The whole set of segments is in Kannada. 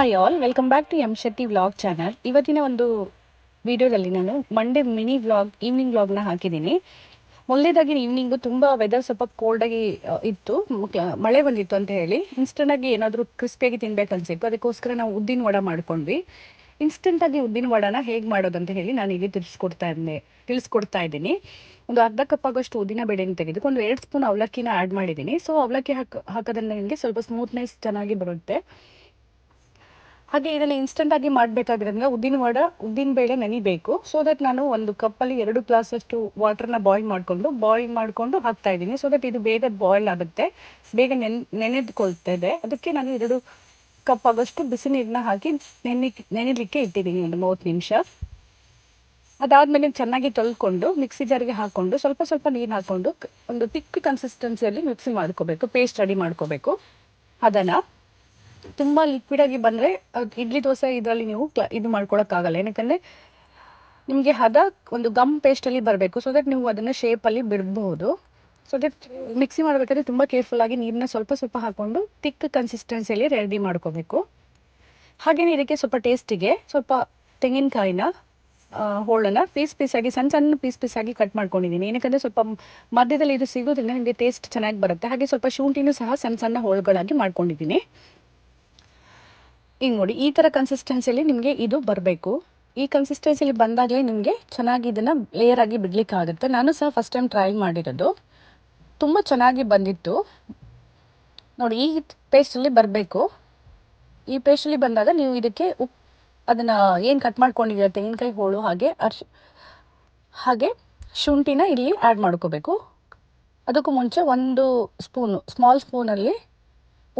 Hi all, welcome back to M Shetty vlog channel. ಇವತ್ತಿನ ಒಂದು ವಿಡಿಯೋದಲ್ಲಿ ನಾನು ಮಂಡೇ ಮಿನಿ ವ್ಲಾಗ್ ಈವ್ನಿಂಗ್ ವ್ಲಾಗ್ನ ಹಾಕಿದ್ದೀನಿ. ಮೊದಲೇದಾಗಿ ಈವ್ನಿಂಗು ತುಂಬ ವೆದರ್ ಸ್ವಲ್ಪ ಕೋಲ್ಡಾಗಿ ಇತ್ತು, ಮಳೆ ಬಂದಿತ್ತು ಅಂತ ಹೇಳಿ ಇನ್ಸ್ಟೆಂಟಾಗಿ ಏನಾದರೂ ಕ್ರಿಸ್ಪಿಯಾಗಿ ತಿನ್ಬೇಕು ಅನ್ಸಿತ್ತು. ಅದಕ್ಕೋಸ್ಕರ ನಾವು ಉದ್ದಿನ ವಡ ಮಾಡ್ಕೊಂಡ್ವಿ. ಇನ್ಸ್ಟೆಂಟಾಗಿ ಉದ್ದಿನ ವಡನ ಹೇಗೆ ಮಾಡೋದಂತ ಹೇಳಿ ನಾನು ಇಲ್ಲಿ ತಿಳಿಸ್ಕೊಡ್ತಾ ಇದ್ದೀನಿ. ಒಂದು ಅರ್ಧ ಕಪ್ ಆಗೋಷ್ಟು ಉದ್ದಿನ ಬೇಳೆನ ತೆಗೆದು ಒಂದು 2 ಸ್ಪೂನ್ ಅವಲಕ್ಕಿನ ಆ್ಯಡ್ ಮಾಡಿದ್ದೀನಿ. ಸೊ ಅವಲಕ್ಕಿ ಹಾಕೋದ್ರಿಂದ ನಿಮಗೆ ಸ್ವಲ್ಪ ಸ್ಮೂತ್ನೆಸ್ ಚೆನ್ನಾಗಿ ಬರುತ್ತೆ. ಹಾಗೆ ಇದನ್ನು ಇನ್ಸ್ಟೆಂಟಾಗಿ ಮಾಡಬೇಕಾಗಿರೋದ್ರಿಂದ ಉದ್ದಿನ ಬೇಳೆ ನೆನಿಬೇಕು. ಸೊ ದಟ್ ನಾನು ಒಂದು ಕಪ್ಪಲ್ಲಿ 2 ಗ್ಲಾಸಷ್ಟು ವಾಟರ್ನ ಬಾಯ್ಲ್ ಮಾಡಿಕೊಂಡು ಹಾಕ್ತಾ ಇದ್ದೀನಿ. ಸೊ ದಟ್ ಇದು ಬೇಗ ಬಾಯ್ಲ್ ಆಗುತ್ತೆ, ಬೇಗ ನೆನೆದುಕೊಳ್ತದೆ. ಅದಕ್ಕೆ ನಾನು 2 ಕಪ್ ಆಗೋಷ್ಟು ಬಿಸಿ ನೀರನ್ನ ಹಾಕಿ ನೆನೆಲಿಕ್ಕೆ ಇಟ್ಟಿದ್ದೀನಿ ಒಂದು 30 ನಿಮಿಷ. ಅದಾದಮೇಲೆ ಚೆನ್ನಾಗಿ ತೊಳ್ಕೊಂಡು ಮಿಕ್ಸಿ ಜಾರಿಗೆ ಹಾಕ್ಕೊಂಡು ಸ್ವಲ್ಪ ನೀರು ಹಾಕ್ಕೊಂಡು ಒಂದು ತಿಕ್ ಕನ್ಸಿಸ್ಟೆನ್ಸಿಯಲ್ಲಿ ಮಿಕ್ಸಿ ಮಾಡ್ಕೋಬೇಕು, ಪೇಸ್ಟ್ ರೆಡಿ ಮಾಡ್ಕೋಬೇಕು. ಅದನ್ನು ತುಂಬ ಲಿಕ್ವಿಡಾಗಿ ಬಂದರೆ ಇಡ್ಲಿ ದೋಸೆ ಇದರಲ್ಲಿ ನೀವು ಇದು ಮಾಡ್ಕೊಳಕ್ಕಾಗಲ್ಲ. ಏನಕ್ಕಂದರೆ ನಿಮಗೆ ಒಂದು ಗಮ್ ಪೇಸ್ಟಲ್ಲಿ ಬರಬೇಕು. ಸೊ ದಟ್ ನೀವು ಅದನ್ನು ಶೇಪಲ್ಲಿ ಬಿಡಬಹುದು. ಸೊ ದಟ್ ಮಿಕ್ಸಿ ಮಾಡಬೇಕಾದ್ರೆ ತುಂಬ ಕೇರ್ಫುಲ್ಲಾಗಿ ನೀರನ್ನ ಸ್ವಲ್ಪ ಹಾಕ್ಕೊಂಡು ತಿಕ್ ಕನ್ಸಿಸ್ಟೆನ್ಸಿಯಲ್ಲಿ ರೆಡಿ ಮಾಡ್ಕೋಬೇಕು. ಹಾಗೆಯೇ ಇದಕ್ಕೆ ಸ್ವಲ್ಪ ಟೇಸ್ಟಿಗೆ ಸ್ವಲ್ಪ ತೆಂಗಿನಕಾಯಿನ ಹೋಳನ್ನು ಸಣ್ಣ ಪೀಸಾಗಿ ಕಟ್ ಮಾಡ್ಕೊಂಡಿದ್ದೀನಿ. ಏನಕ್ಕಂದರೆ ಸ್ವಲ್ಪ ಮಧ್ಯದಲ್ಲಿ ಇದು ಸಿಗೋದ್ರಿಂದ ನಿಮಗೆ ಟೇಸ್ಟ್ ಚೆನ್ನಾಗಿ ಬರುತ್ತೆ. ಹಾಗೆ ಸ್ವಲ್ಪ ಶುಂಠಿನೂ ಸಹ ಸಣ್ಣ ಹೋಳುಗಳಾಗಿ ಮಾಡ್ಕೊಂಡಿದ್ದೀನಿ. ಈಗ ನೋಡಿ, ಈ ಥರ ಕನ್ಸಿಸ್ಟೆನ್ಸಿಯಲ್ಲಿ ನಿಮಗೆ ಇದು ಬರಬೇಕು. ಈ ಕನ್ಸಿಸ್ಟೆನ್ಸಿಯಲ್ಲಿ ಬಂದಾಗಲೇ ನಿಮಗೆ ಚೆನ್ನಾಗಿ ಇದನ್ನು ಲೇಯರ್ ಆಗಿ ಬಿಡಲಿಕ್ಕೆ ಆಗುತ್ತೆ. ನಾನು ಸಹ ಫಸ್ಟ್ ಟೈಮ್ ಟ್ರೈ ಮಾಡಿರೋದು, ತುಂಬ ಚೆನ್ನಾಗಿ ಬಂದಿತ್ತು. ನೋಡಿ, ಈ ಪೇಸ್ಟಲ್ಲಿ ಬರಬೇಕು. ಈ ಪೇಸ್ಟಲ್ಲಿ ಬಂದಾಗ ನೀವು ಇದಕ್ಕೆ ಅದನ್ನು ಏನು ಕಟ್ ಮಾಡ್ಕೊಂಡಿದ್ದೀರ ತೆಂಗಿನಕಾಯಿ ಹೋಳು ಹಾಗೆ ಶುಂಠಿನ ಇಲ್ಲಿ ಆ್ಯಡ್ ಮಾಡ್ಕೋಬೇಕು. ಅದಕ್ಕೂ ಮುಂಚೆ 1 ಸ್ಮಾಲ್ ಸ್ಪೂನಲ್ಲಿ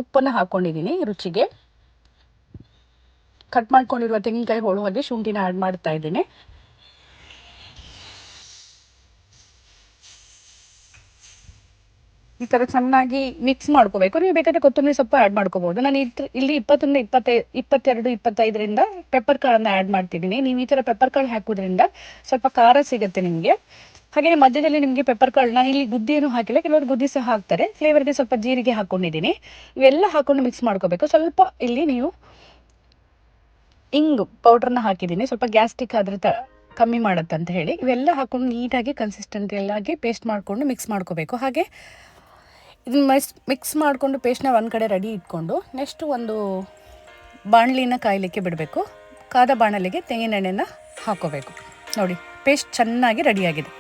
ಉಪ್ಪನ್ನು ಹಾಕ್ಕೊಂಡಿದ್ದೀನಿ ರುಚಿಗೆ. ಕಟ್ ಮಾಡ್ಕೊಂಡಿರುವ ತೆಂಗಿನಕಾಯಿ ಹೋಳು ಹಾಗೆ ಶುಂಠಿನ ಆ್ಯಡ್ ಮಾಡ್ತಾ ಇದ್ದೀನಿ. ಈ ಥರ ಚೆನ್ನಾಗಿ ಮಿಕ್ಸ್ ಮಾಡ್ಕೋಬೇಕು. ನೀವು ಬೇಕಾದರೆ ಕೊತ್ತಂಬರಿ ಸೊಪ್ಪು ಆ್ಯಡ್ ಮಾಡ್ಕೋಬೋದು. ನಾನು ಇಲ್ಲಿ 22-25ರಿಂದ ಪೆಪ್ಪರ್ ಕಾಳನ್ನು ಆ್ಯಡ್ ಮಾಡ್ತಿದ್ದೀನಿ. ನೀವು ಈ ಥರ ಪೆಪ್ಪರ್ ಕಾಳು ಹಾಕೋದ್ರಿಂದ ಸ್ವಲ್ಪ ಖಾರ ಸಿಗುತ್ತೆ ನಿಮಗೆ. ಹಾಗೆ ಮಧ್ಯದಲ್ಲಿ ನಿಮಗೆ ಪೆಪ್ಪರ್ ಕಾಳನ್ನ ಇಲ್ಲಿ ಗುದ್ದಿ ಏನು ಹಾಕಿಲ್ಲ, ಕೆಲವರು ಗುದ್ದಿ ಸಹ ಹಾಕ್ತಾರೆ. ಫ್ಲೇವರ್ಗೆ ಸ್ವಲ್ಪ ಜೀರಿಗೆ ಹಾಕ್ಕೊಂಡಿದ್ದೀನಿ. ಇವೆಲ್ಲ ಹಾಕ್ಕೊಂಡು ಮಿಕ್ಸ್ ಮಾಡ್ಕೋಬೇಕು. ಸ್ವಲ್ಪ ಇಲ್ಲಿ ನೀವು ಇಂಗು ಪೌಡ್ರನ್ನ ಹಾಕಿದ್ದೀನಿ, ಸ್ವಲ್ಪ ಗ್ಯಾಸ್ಟ್ರಿಕ್ ಆದರೆ ಕಮ್ಮಿ ಮಾಡುತ್ತೆ ಅಂತ ಹೇಳಿ. ಇವೆಲ್ಲ ಹಾಕ್ಕೊಂಡು ನೀಟಾಗಿ ಕನ್ಸಿಸ್ಟೆಂಟಾಗಿ ಪೇಸ್ಟ್ ಮಾಡಿಕೊಂಡು ಮಿಕ್ಸ್ ಮಾಡ್ಕೋಬೇಕು. ಹಾಗೆ ಇದನ್ನ ಮಿಕ್ಸ್ ಮಾಡಿಕೊಂಡು ಪೇಸ್ಟ್ನ ಒಂದು ಕಡೆ ರೆಡಿ ಇಟ್ಕೊಂಡು ನೆಕ್ಸ್ಟು ಒಂದು ಬಾಣಲಿನ ಕಾಯಲಿಕ್ಕೆ ಬಿಡಬೇಕು. ಕಾದ ಬಾಣಲಿಗೆ ತೆಂಗಿನೆಣ್ಣೆನ ಹಾಕೋಬೇಕು. ನೋಡಿ, ಪೇಸ್ಟ್ ಚೆನ್ನಾಗಿ ರೆಡಿಯಾಗಿದೆ.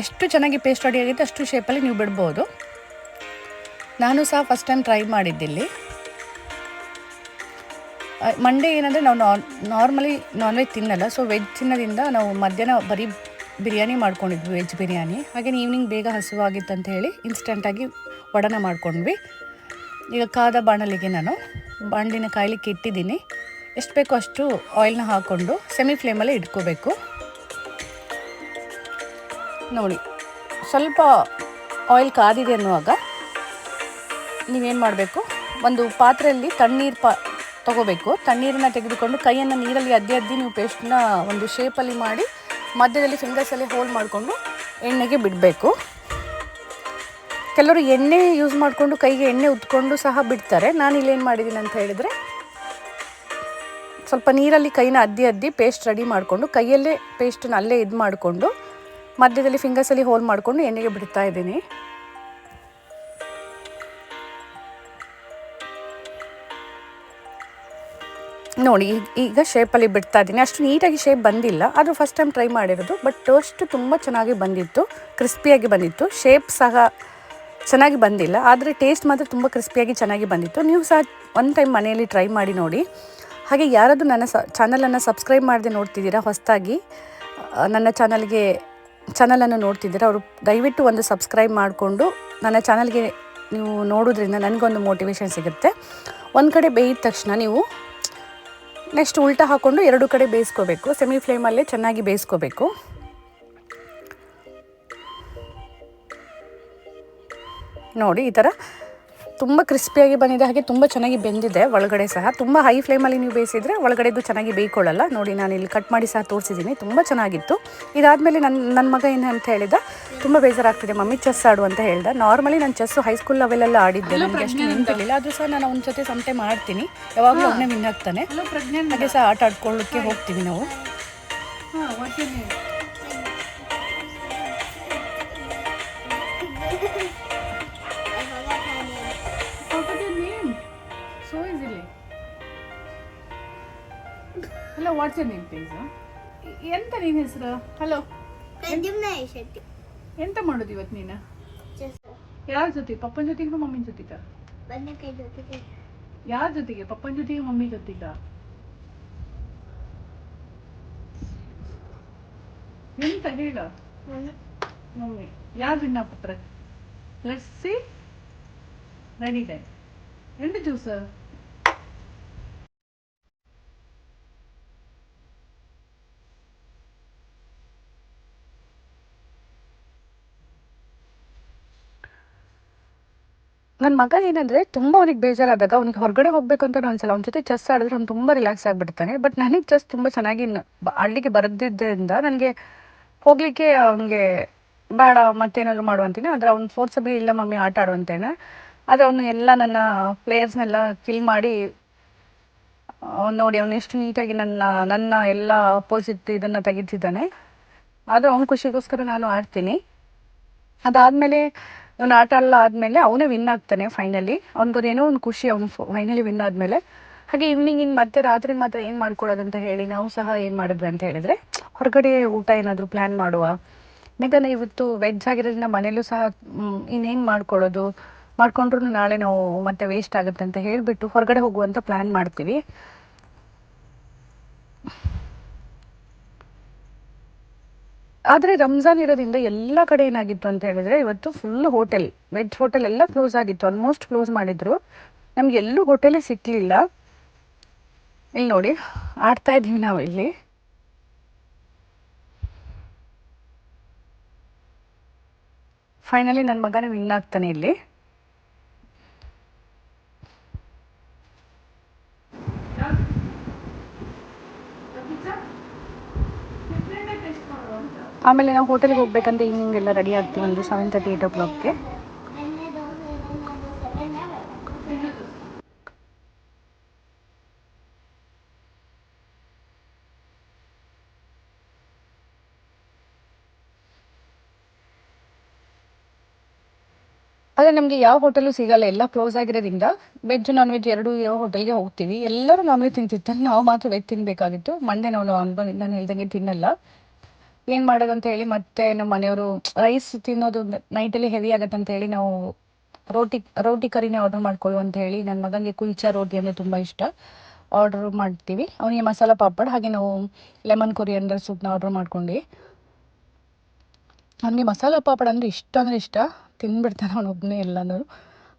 ಎಷ್ಟು ಚೆನ್ನಾಗಿ ಪೇಸ್ಟ್ ರೆಡಿಯಾಗಿದೆ ಅಷ್ಟು ಶೇಪಲ್ಲಿ ನೀವು ಬಿಡ್ಬೋದು. ನಾನು ಸಹ ಫಸ್ಟ್ ಟೈಮ್ ಟ್ರೈ ಮಾಡಿದ್ದಿಲ್ಲಿ. ಮಂಡೇ ಏನಂದರೆ ನಾವು ನಾರ್ಮಲಿ ನಾನ್ ವೆಜ್ ತಿನ್ನಲ್ಲ. ಸೊ ವೆಜ್ ತಿನ್ನೋದ್ರಿಂದ ನಾವು ಮಧ್ಯಾಹ್ನ ಬರೀ ಬಿರಿಯಾನಿ ಮಾಡ್ಕೊಂಡಿದ್ವಿ, ವೆಜ್ ಬಿರಿಯಾನಿ. ಹಾಗೆಯೇ ಈವ್ನಿಂಗ್ ಬೇಗ ಹಸುವಾಗಿತ್ತು ಅಂತ ಹೇಳಿ ಇನ್ಸ್ಟೆಂಟಾಗಿ ವಡನ ಮಾಡ್ಕೊಂಡ್ವಿ. ಈಗ ಕಾದ ಬಾಣಲಿಗೆ ನಾನು ಬಾಣಲಿನ ಕಾಯಲಿಕ್ಕೆ ಇಟ್ಟಿದ್ದೀನಿ. ಎಷ್ಟು ಬೇಕೋ ಅಷ್ಟು ಆಯಿಲ್ನ ಹಾಕ್ಕೊಂಡು ಸೆಮಿ ಫ್ಲೇಮಲ್ಲಿ ಇಟ್ಕೋಬೇಕು. ನೋಡಿ, ಸ್ವಲ್ಪ ಆಯಿಲ್ ಕಾದಿದೆ ಅನ್ನುವಾಗ ನೀವೇನು ಮಾಡಬೇಕು, ಒಂದು ಪಾತ್ರೆಯಲ್ಲಿ ತಣ್ಣೀರು ತೊಗೋಬೇಕು. ತಣ್ಣೀರನ್ನ ತೆಗೆದುಕೊಂಡು ಕೈಯನ್ನು ನೀರಲ್ಲಿ ಅದ್ದಿ ನೀವು ಪೇಸ್ಟನ್ನ ಒಂದು ಶೇಪಲ್ಲಿ ಮಾಡಿ ಮಧ್ಯದಲ್ಲಿ ಫಿಂಗರ್ಸಲ್ಲಿ ಹೋಲ್ ಮಾಡಿಕೊಂಡು ಎಣ್ಣೆಗೆ ಬಿಡಬೇಕು. ಕೆಲವರು ಎಣ್ಣೆ ಯೂಸ್ ಮಾಡಿಕೊಂಡು ಕೈಗೆ ಎಣ್ಣೆ ಉತ್ಕೊಂಡು ಸಹ ಬಿಡ್ತಾರೆ. ನಾನು ಇಲ್ಲೇನು ಮಾಡಿದ್ದೀನಿ ಅಂತ ಹೇಳಿದರೆ, ಸ್ವಲ್ಪ ನೀರಲ್ಲಿ ಕೈನ ಅದ್ದಿ ಪೇಸ್ಟ್ ರೆಡಿ ಮಾಡಿಕೊಂಡು ಕೈಯಲ್ಲೇ ಪೇಸ್ಟನ್ನ ಅಲ್ಲೇ ಇದು ಮಾಡಿಕೊಂಡು ಮಧ್ಯದಲ್ಲಿ ಫಿಂಗರ್ಸಲ್ಲಿ ಹೋಲ್ ಮಾಡಿಕೊಂಡು ಎಣ್ಣೆಗೆ ಬಿಡ್ತಾ ಇದ್ದೀನಿ. ನೋಡಿ, ಈಗ ಶೇಪಲ್ಲಿ ಬಿಡ್ತಾ ಇದ್ದೀನಿ. ಅಷ್ಟು ನೀಟಾಗಿ ಶೇಪ್ ಬಂದಿಲ್ಲ, ಅದು ಫಸ್ಟ್ ಟೈಮ್ ಟ್ರೈ ಮಾಡಿರೋದು. ಬಟ್ ಟೋಸ್ಟ್ ತುಂಬ ಚೆನ್ನಾಗಿ ಬಂದಿತ್ತು, ಕ್ರಿಸ್ಪಿಯಾಗಿ ಬಂದಿತ್ತು. ಶೇಪ್ ಸಹ ಚೆನ್ನಾಗಿ ಬಂದಿಲ್ಲ, ಆದರೆ ಟೇಸ್ಟ್ ಮಾತ್ರ ತುಂಬ ಕ್ರಿಸ್ಪಿಯಾಗಿ ಚೆನ್ನಾಗಿ ಬಂದಿತ್ತು. ನೀವು ಸಹ ಒಂದು ಟೈಮ್ ಮನೆಯಲ್ಲಿ ಟ್ರೈ ಮಾಡಿ ನೋಡಿ. ಹಾಗೆ ಯಾರಾದರೂ ನನ್ನ ಚಾನಲನ್ನು ಸಬ್ಸ್ಕ್ರೈಬ್ ಮಾಡದೆ ನೋಡ್ತಿದ್ದೀರಾ, ಹೊಸದಾಗಿ ನನ್ನ ಚಾನಲನ್ನು ನೋಡ್ತಿದ್ದೀರಾ, ಅವರು ದಯವಿಟ್ಟು ಒಂದು ಸಬ್ಸ್ಕ್ರೈಬ್ ಮಾಡಿಕೊಂಡು ನನ್ನ ಚಾನಲ್ಗೆ ನೀವು ನೋಡೋದ್ರಿಂದ ನನಗೊಂದು ಮೋಟಿವೇಶನ್ ಸಿಗುತ್ತೆ. ಒಂದು ಕಡೆ ಬೇಯಿದ ತಕ್ಷಣ ನೀವು ನೆಕ್ಸ್ಟ್ ಉಲ್ಟಾ ಹಾಕ್ಕೊಂಡು 2 ಕಡೆ ಬೇಯಿಸ್ಕೋಬೇಕು. ಸೆಮಿ ಫ್ಲೇಮಲ್ಲೇ ಚೆನ್ನಾಗಿ ಬೇಯಿಸ್ಕೋಬೇಕು. ನೋಡಿ, ಈ ಥರ ತುಂಬ ಕ್ರಿಸ್ಪಿಯಾಗಿ ಬಂದಿದೆ, ಹಾಗೆ ತುಂಬ ಚೆನ್ನಾಗಿ ಬೆಂದಿದೆ ಒಳಗಡೆ ಸಹ. ತುಂಬ ಹೈ ಫ್ಲೇಮಲ್ಲಿ ನೀವು ಬೇಯಿಸಿದರೆ ಒಳಗಡೆದು ಚೆನ್ನಾಗಿ ಬೇಯ್ಕೊಳ್ಳಲ್ಲ. ನೋಡಿ ನಾನು ಇಲ್ಲಿ ಕಟ್ ಮಾಡಿ ಸಹ ತೋರಿಸಿದ್ದೀನಿ, ತುಂಬ ಚೆನ್ನಾಗಿತ್ತು. ಇದಾದಮೇಲೆ ನನ್ನ ಮಗ ಏನು ಅಂತ ಹೇಳಿದ, ತುಂಬ ಬೇಜಾರಾಗ್ತಿದೆ ಮಮ್ಮಿ ಚೆಸ್ ಆಡು ಅಂತ ಹೇಳ್ದೆ. ನಾರ್ಮಲಿ ನಾನು ಚೆಸ್ಸು ಹೈಸ್ಕೂಲ್ ಲೆವೆಲೆಲ್ಲ ಆಡಿದ್ದೆ, ನನಗೆ ಅಷ್ಟು ನೆನಪಿರಲಿಲ್ಲ. ಅದು ಸಹ ನಾನು ಅವನ ಜೊತೆ ಸಮಟೆ ಮಾಡ್ತೀನಿ, ಯಾವಾಗಲೂ ಅವನೇ ವಿನ್ ಆಗ್ತಾನೆ. ಹಾಗೆ ಸಹ ಆಟ ಆಡ್ಕೊಳ್ಳೋಕ್ಕೆ ಹೋಗ್ತೀವಿ ನಾವು. Hello, what's your name please? ಎಂತ ನಿನ್ನ ಹೆಸರು? ಹಲೋ, ಎಂತ ಮಾಡೋದು ಇವತ್ತು ನೀನು? ಯಾರ ಜೊತೆ? ಪಪ್ಪನ ಜೊತೆಗ ಮಮ್ಮಿನ ಜೊತೆಗ? ಯಾರ ಜೊತೆಗೆ? ಪಪ್ಪನ ಜೊತೆಗೆ ಮಮ್ಮಿ ಜೊತೆಗ? ಎಂತ ಹೇಳ? ಮಮ್ಮಿ ಯಾರು ವಿನ್ ಆಗ್ತಾರೆ? Let's see. ರೆಡಿ ಗೈ, ಎಂತ ಜ್ಯೂಸ್? ನನ್ನ ಮಗ ಏನಂದರೆ, ತುಂಬ ಅವ್ನಿಗೆ ಬೇಜಾರಾದಾಗ ಅವ್ನಿಗೆ ಹೊರಗಡೆ ಹೋಗ್ಬೇಕು ಅಂತ ಅನ್ಸಲ್ಲ. ಅವ್ನ ಜೊತೆ ಚೆಸ್ ಆಡಿದ್ರೆ ಅವ್ನು ತುಂಬ ರಿಲ್ಯಾಕ್ಸ್ ಆಗಿಬಿಡ್ತಾನೆ. ಬಟ್ ನನಗೆ ಚೆಸ್ ತುಂಬ ಚೆನ್ನಾಗಿ ಆಡಲಿಕ್ಕೆ ಬರದಿದ್ದರಿಂದ ನನಗೆ ಹೋಗಲಿಕ್ಕೆ ಅವನಿಗೆ ಬೇಡ ಮತ್ತೇನಾದರೂ ಮಾಡುವಂತೀನಿ. ಆದರೆ ಅವ್ನು ಫೋರ್ಸಬಲಿ ಇಲ್ಲ ಮಮ್ಮಿ ಆಟ ಆಡುವಂತೇನೆ. ಆದರೆ ಅವನು ಎಲ್ಲ ನನ್ನ ಪ್ಲೇಯರ್ಸ್ನೆಲ್ಲ ಕಿಲ್ ಮಾಡಿ, ಅವ್ನು ನೋಡಿ ಅವನು ಎಷ್ಟು ನೀಟಾಗಿ ನನ್ನ ಎಲ್ಲ ಅಪೋಸಿಟ್ ಇದನ್ನು ತೆಗಿತಿದ್ದಾನೆ. ಆದರೆ ಅವ್ನ ಖುಷಿಗೋಸ್ಕರ ನಾನು ಆಡ್ತೀನಿ. ಅದಾದಮೇಲೆ ಅವ್ನು ಆಟ ಎಲ್ಲ ಆದಮೇಲೆ ಅವನೇ ವಿನ್ ಆಗ್ತಾನೆ ಫೈನಲಿ. ಅವ್ನಿಗೇನೋ ಒಂದು ಖುಷಿ, ಅವ್ನು ಫೈನಲಿ ವಿನ್ ಆದಮೇಲೆ. ಹಾಗೆ ಈವ್ನಿಂಗ್ ಇನ್ನು ಮತ್ತೆ ರಾತ್ರಿ ಮಾತ್ರ ಏನು ಮಾಡ್ಕೊಳ್ಳೋದಂತ ಹೇಳಿ ನಾವು ಸಹ ಏನು ಮಾಡಿದ್ವಿ ಅಂತ ಹೇಳಿದರೆ, ಹೊರಗಡೆ ಊಟ ಏನಾದರೂ ಪ್ಲ್ಯಾನ್ ಮಾಡುವ. ಯಾಕಂದರೆ ಇವತ್ತು ವೆಜ್ ಆಗಿರೋದ್ರಿಂದ ಮನೇಲೂ ಸಹ ಇನ್ನೇನು ಮಾಡ್ಕೊಂಡ್ರು ನಾಳೆ ನಾವು ಮತ್ತೆ ವೇಸ್ಟ್ ಆಗುತ್ತೆ ಅಂತ ಹೇಳಿಬಿಟ್ಟು ಹೊರಗಡೆ ಹೋಗುವಂಥ ಪ್ಲ್ಯಾನ್ ಮಾಡ್ತೀವಿ. ಆದರೆ ರಂಜಾನ್ ಇರೋದ್ರಿಂದ ಎಲ್ಲ ಕಡೆ ಏನಾಗಿತ್ತು ಅಂತ ಹೇಳಿದರೆ, ಇವತ್ತು ಫುಲ್ ಹೋಟೆಲ್, ವೆಜ್ ಹೋಟೆಲ್ ಎಲ್ಲ ಕ್ಲೋಸ್ ಆಗಿತ್ತು, ಆಲ್ಮೋಸ್ಟ್ ಕ್ಲೋಸ್ ಮಾಡಿದ್ರು. ನಮ್ಗೆ ಎಲ್ಲೂ ಹೋಟೆಲೇ ಸಿಕ್ಕಲಿಲ್ಲ. ಇಲ್ಲಿ ನೋಡಿ ಆಡ್ತಾ ಇದ್ದೀವಿ ನಾವು ಇಲ್ಲಿ. ಫೈನಲಿ ನನ್ನ ಮಗನೇ ವಿನ್ ಆಗ್ತಾನೆ ಇಲ್ಲಿ. ಆಮೇಲೆ ನಾವು ಹೋಟೆಲ್ಗೆ ಹೋಗ್ಬೇಕಂತ ಈವ್ನಿಂಗ್ ಎಲ್ಲ ರೆಡಿ ಆಗ್ತೀವಿ, ಒಂದು 7:30 8 o'clockಗೆ. ಆದರೆ ನಮಗೆ ಯಾವ ಹೋಟೆಲು ಸಿಗಲ್ಲ, ಎಲ್ಲ ಕ್ಲೋಸ್ ಆಗಿರೋದ್ರಿಂದ ವೆಜ್ ನಾನ್ ವೆಜ್ ಎರಡೂ ಇರೋ ಹೋಟೆಲ್ಗೆ ಹೋಗ್ತೀವಿ. ಎಲ್ಲರೂ ನಾನ್ ವೆಜ್ ತಿಂತಿರ್ತಾರೆ, ನಾವು ಮಾತ್ರ ವೆಜ್ ತಿನ್ನಬೇಕಾಗಿತ್ತು. ಮಂಡೆ ನಾವು ನಾನು ಹೇಳ್ದಂಗೆ ತಿನ್ನಲ್ಲ. ಏನು ಮಾಡೋದು ಅಂತ ಹೇಳಿ ಮತ್ತೆ ನಮ್ಮ ಮನೆಯವರು ರೈಸ್ ತಿನ್ನೋದು ನೈಟಲ್ಲಿ ಹೆವಿ ಆಗುತ್ತೆ ಅಂತ ಹೇಳಿ ನಾವು ರೋಟಿ ಕರಿನೇ ಆರ್ಡರ್ ಮಾಡ್ಕೊಳ್ಳು ಅಂತ ಹೇಳಿ, ನನ್ನ ಮಗನಿಗೆ ಕುಲ್ಚಾ ರೋಟಿ ಅಂದರೆ ತುಂಬ ಇಷ್ಟ, ಆರ್ಡರ್ ಮಾಡ್ತೀವಿ. ಅವನಿಗೆ ಮಸಾಲ ಪಾಪಡ್, ಹಾಗೆ ನಾವು ಲೆಮನ್ ಕೊರಿಯಂಡರ್ ಸೂಪ್ನ ಆರ್ಡರ್ ಮಾಡ್ಕೊಂಡ್ವಿ. ಅವನಿಗೆ ಮಸಾಲ ಪಾಪಡ್ ಅಂದರೆ ಇಷ್ಟ, ತಿಂದ್ಬಿಡ್ತಾನೆ ಅವನೊಬ್ಬನೇ ಎಲ್ಲನೂ.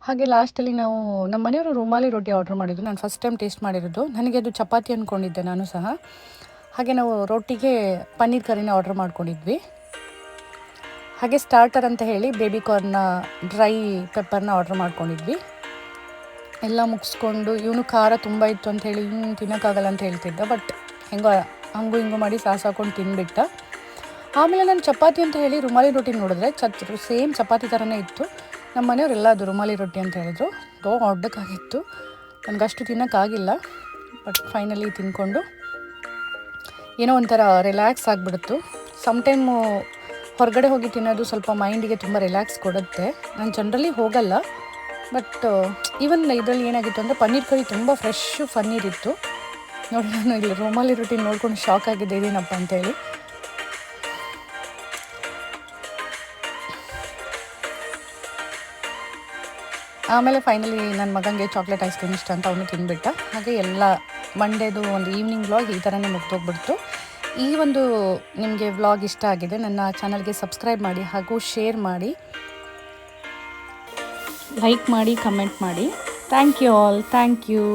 ಹಾಗೆ ಲಾಸ್ಟಲ್ಲಿ ನಾವು ನಮ್ಮ ಮನೆಯವರು ರುಮಾಲಿ ರೋಟಿ ಆರ್ಡರ್ ಮಾಡಿದ್ದು. ನಾನು ಫಸ್ಟ್ ಟೈಮ್ ಟೇಸ್ಟ್ ಮಾಡಿರೋದು, ನನಗೆ ಅದು ಚಪಾತಿ ಅಂದ್ಕೊಂಡಿದ್ದೆ ನಾನು ಸಹ. ಹಾಗೆ ನಾವು ರೋಟಿಗೆ ಪನ್ನೀರ್ ಕರಿನ ಆರ್ಡರ್ ಮಾಡ್ಕೊಂಡಿದ್ವಿ. ಹಾಗೆ ಸ್ಟಾರ್ಟರ್ ಅಂತ ಹೇಳಿ ಬೇಬಿ ಕಾರ್ನ ಡ್ರೈ ಪೆಪ್ಪರ್ನ ಆರ್ಡರ್ ಮಾಡ್ಕೊಂಡಿದ್ವಿ. ಎಲ್ಲ ಮುಗಿಸ್ಕೊಂಡು, ಇವನು ಖಾರ ತುಂಬ ಇತ್ತು ಅಂತ ಹೇಳಿ ತಿನ್ನೋಕ್ಕಾಗಲ್ಲ ಅಂತ ಹೇಳ್ತಿದ್ದ, ಬಟ್ ಹಂಗೂ ಹಿಂಗೂ ಮಾಡಿ ಸಾಸ್ ಹಾಕೊಂಡು ತಿಂದುಬಿಟ್ಟ. ಆಮೇಲೆ ನಾನು ಚಪಾತಿ ಅಂತ ಹೇಳಿ ರುಮಾಲಿ ರೊಟ್ಟಿ ನೋಡಿದ್ರೆ ಸೇಮ್ ಚಪಾತಿ ಥರನೇ ಇತ್ತು. ನಮ್ಮ ಮನೆಯವರೆಲ್ಲ ಅದು ರುಮಾಲಿ ರೊಟ್ಟಿ ಅಂತ ಹೇಳಿದ್ರು. ದೊಡ್ಡಕ್ಕಾಗಿತ್ತು, ನನಗಷ್ಟು ತಿನ್ನೋಕ್ಕಾಗಿಲ್ಲ. ಬಟ್ ಫೈನಲಿ ತಿಂದ್ಕೊಂಡು ಏನೋ ಒಂಥರ ರಿಲ್ಯಾಕ್ಸ್ ಆಗಿಬಿಡ್ತು. ಸಮ್ಟೈಮು ಹೊರಗಡೆ ಹೋಗಿ ತಿನ್ನೋದು ಸ್ವಲ್ಪ ಮೈಂಡಿಗೆ ತುಂಬ ರಿಲ್ಯಾಕ್ಸ್ ಕೊಡುತ್ತೆ. ನಾನು ಜನರಲಿ ಹೋಗಲ್ಲ, ಬಟ್ ಈವನ್ ಇದರಲ್ಲಿ ಏನಾಗಿತ್ತು ಅಂದರೆ ಪನ್ನೀರ್ ಕರಿ ತುಂಬ ಫ್ರೆಶ್ ಪನ್ನೀರ್ ಇತ್ತು. ನೋಡಿ ನಾನು ಇಲ್ಲಿ ರುಮಾಲಿ ರೊಟ್ಟಿ ನೋಡ್ಕೊಂಡು ಶಾಕ್ ಆಗಿದ್ದೆ, ಇದೇನಪ್ಪ ಅಂತೇಳಿ. ಆಮೇಲೆ ಫೈನಲಿ ನನ್ನ ಮಗನಿಗೆ ಚಾಕ್ಲೇಟ್ ಐಸ್ ಕ್ರೀಮ್ ಇಷ್ಟ ಅಂತ ಅವನು ತಿಂದುಬಿಟ್ಟ. ಹಾಗೆ ಎಲ್ಲ ಮಂಡೇದು ಒಂದು ಈವ್ನಿಂಗ್ ವ್ಲಾಗ್ ಈ ಥರನೇ ಮುಗ್ದೋಗ್ಬಿಡ್ತು. ಈ ಒಂದು ನಿಮಗೆ ವ್ಲಾಗ್ ಇಷ್ಟ ಆಗಿದೆ, ನನ್ನ ಚಾನಲ್ಗೆ ಸಬ್ಸ್ಕ್ರೈಬ್ ಮಾಡಿ ಹಾಗೂ ಶೇರ್ ಮಾಡಿ, ಲೈಕ್ ಮಾಡಿ, ಕಮೆಂಟ್ ಮಾಡಿ. Thank you all. Thank you.